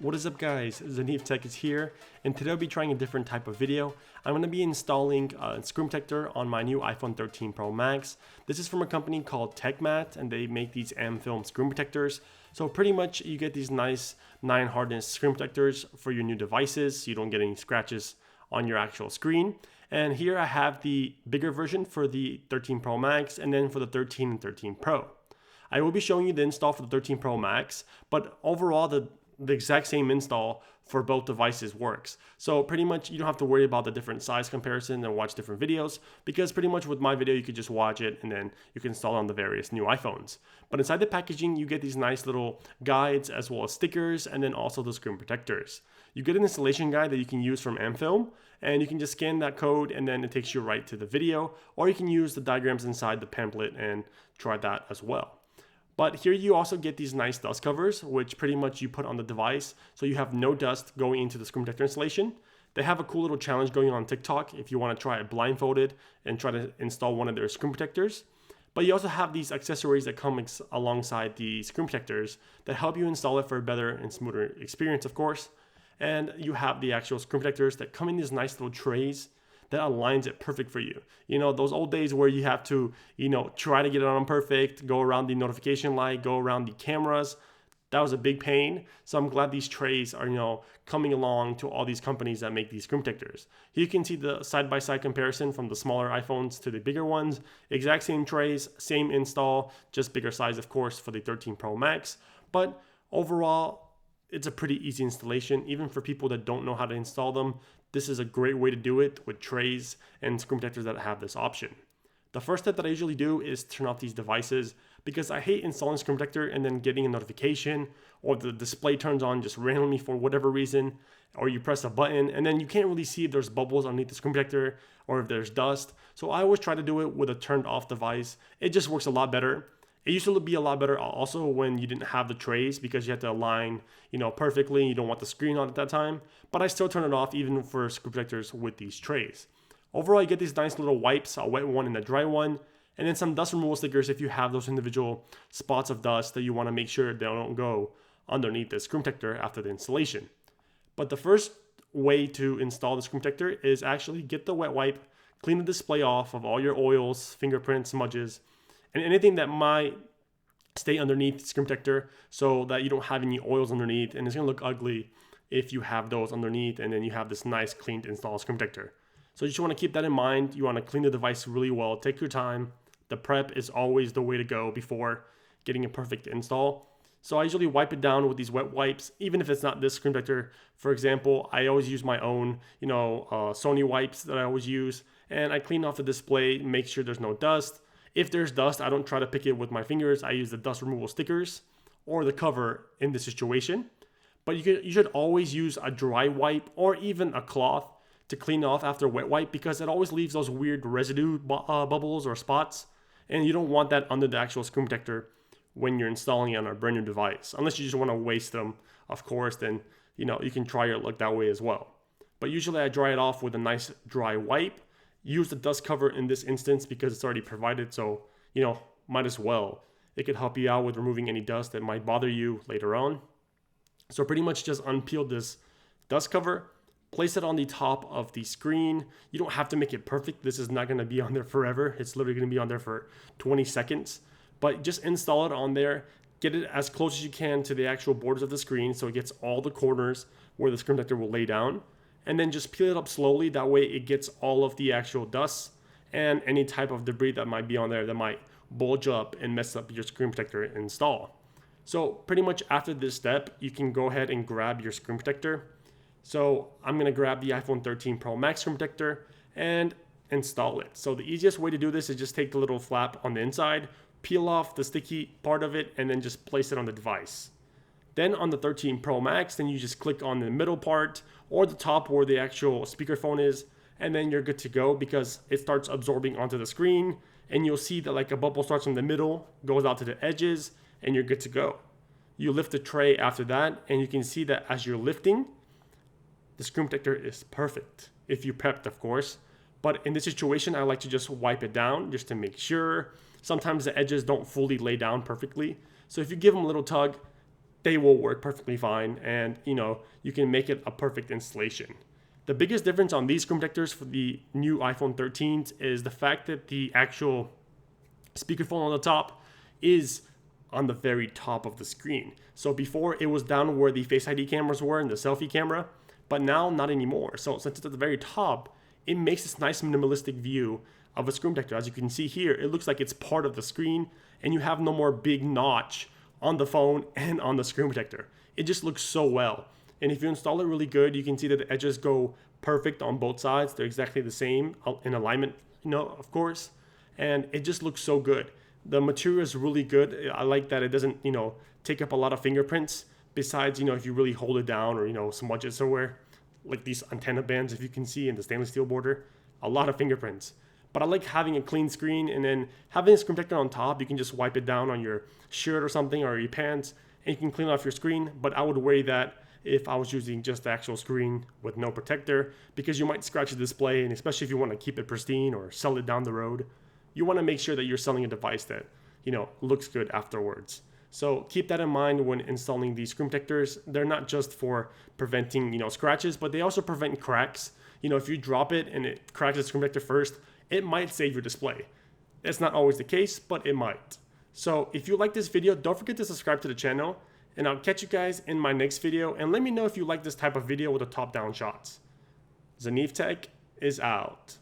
What is up guys, Zanif Tech is here, and today I'll be trying a different type of video. I'm going to be installing a screen protector on my new iPhone 13 Pro Max. This is from a company called TechMatte, and they make these amFilm screen protectors. So pretty much you get these nice 9 hardness screen protectors for your new devices, so you don't get any scratches on your actual screen. And here I have the bigger version for the 13 Pro Max, and then for the 13 and 13 Pro. I will be showing you the install for the 13 Pro Max, but overall the exact same install for both devices works. So pretty much you don't have to worry about the different size comparison and watch different videos, because pretty much with my video you could just watch it and then you can install it on the various new iPhones. But inside the packaging you get these nice little guides as well as stickers, and then also the screen protectors. You get an installation guide that you can use from amFilm, and you can just scan that code and then it takes you right to the video, or you can use the diagrams inside the pamphlet and try that as well. But here you also get these nice dust covers, which pretty much you put on the device so you have no dust going into the screen protector installation. They have a cool little challenge going on TikTok if you want to try it blindfolded and try to install one of their screen protectors. But you also have these accessories that come alongside the screen protectors that help you install it for a better and smoother experience, of course. And you have the actual screen protectors that come in these nice little trays that aligns it perfect for you. You know, those old days where you have to, try to get it on perfect, go around the notification light, go around the cameras. That was a big pain. So I'm glad these trays are, coming along to all these companies that make these screen protectors. Here you can see the side-by-side comparison from the smaller iPhones to the bigger ones. Exact same trays, same install, just bigger size, of course, for the 13 Pro Max. But overall, it's a pretty easy installation, even for people that don't know how to install them. This is a great way to do it with trays and screen protectors that have this option. The first step that I usually do is turn off these devices, because I hate installing screen protector and then getting a notification, or the display turns on just randomly for whatever reason, or you press a button and then you can't really see if there's bubbles underneath the screen protector or if there's dust. So I always try to do it with a turned off device. It just works a lot better. It used to be a lot better also when you didn't have the trays, because you had to align, perfectly. You don't want the screen on at that time. But I still turn it off even for screen protectors with these trays. Overall, you get these nice little wipes, a wet one and a dry one, and then some dust removal stickers if you have those individual spots of dust that you want to make sure they don't go underneath the screen protector after the installation. But the first way to install the screen protector is actually get the wet wipe, clean the display off of all your oils, fingerprints, smudges, and anything that might stay underneath the screen protector, so that you don't have any oils underneath, and it's going to look ugly if you have those underneath and then you have this nice cleaned installed screen protector. So you just want to keep that in mind. You want to clean the device really well. Take your time. The prep is always the way to go before getting a perfect install. So I usually wipe it down with these wet wipes, even if it's not this screen protector. For example, I always use my own, Sony wipes that I always use, and I clean off the display, make sure there's no dust. If there's dust, I don't try to pick it with my fingers. I use the dust removal stickers or the cover in this situation. But you should always use a dry wipe or even a cloth to clean off after a wet wipe, because it always leaves those weird residue bubbles or spots. And you don't want that under the actual screen protector when you're installing it on a brand new device. Unless you just want to waste them, of course, then you can try your luck that way as well. But usually I dry it off with a nice dry wipe. Use the dust cover in this instance because it's already provided, so might as well. It could help you out with removing any dust that might bother you later on. So pretty much just unpeel this dust cover, place it on the top of the screen. You don't have to make it perfect. This is not going to be on there forever. It's literally going to be on there for 20 seconds. But just install it on there. Get it as close as you can to the actual borders of the screen so it gets all the corners where the screen protector will lay down. And then just peel it up slowly. That way it gets all of the actual dust and any type of debris that might be on there that might bulge up and mess up your screen protector install. So pretty much after this step, you can go ahead and grab your screen protector. So I'm going to grab the iPhone 13 Pro Max screen protector and install it. So the easiest way to do this is just take the little flap on the inside, peel off the sticky part of it, and then just place it on the device. Then on the 13 Pro Max, then you just click on the middle part or the top where the actual speakerphone is, and then you're good to go, because it starts absorbing onto the screen, and you'll see that like a bubble starts in the middle, goes out to the edges, and you're good to go. You lift the tray after that, and you can see that as you're lifting, the screen protector is perfect, if you prepped, of course. But in this situation, I like to just wipe it down just to make sure. Sometimes the edges don't fully lay down perfectly. So if you give them a little tug, they will work perfectly fine, and you can make it a perfect installation. The biggest difference on these screen protectors for the new iPhone 13s is the fact that the actual speakerphone on the top is on the very top of the screen. So before it was down where the Face ID cameras were and the selfie camera, but now not anymore. So since it's at the very top, it makes this nice minimalistic view of a screen protector. As you can see here, it looks like it's part of the screen, and you have no more big notch on the phone and on the screen protector. It just looks so well. And if you install it really good, you can see that the edges go perfect on both sides. They're exactly the same in alignment, of course. And it just looks so good. The material is really good. I like that it doesn't, take up a lot of fingerprints. Besides, if you really hold it down or, smudge it somewhere, like these antenna bands, if you can see in the stainless steel border, a lot of fingerprints. But I like having a clean screen, and then having a screen protector on top. You can just wipe it down on your shirt or something, or your pants, and you can clean off your screen. But I would worry that if I was using just the actual screen with no protector, because you might scratch the display, and especially if you want to keep it pristine or sell it down the road, you want to make sure that you're selling a device that, looks good afterwards. So keep that in mind when installing these screen protectors. They're not just for preventing, scratches, but they also prevent cracks. If you drop it and it cracks the screen protector first, it might save your display. That's not always the case, but it might. So if you like this video, don't forget to subscribe to the channel, and I'll catch you guys in my next video. And let me know if you like this type of video with the top-down shots. Zanif Tech is out.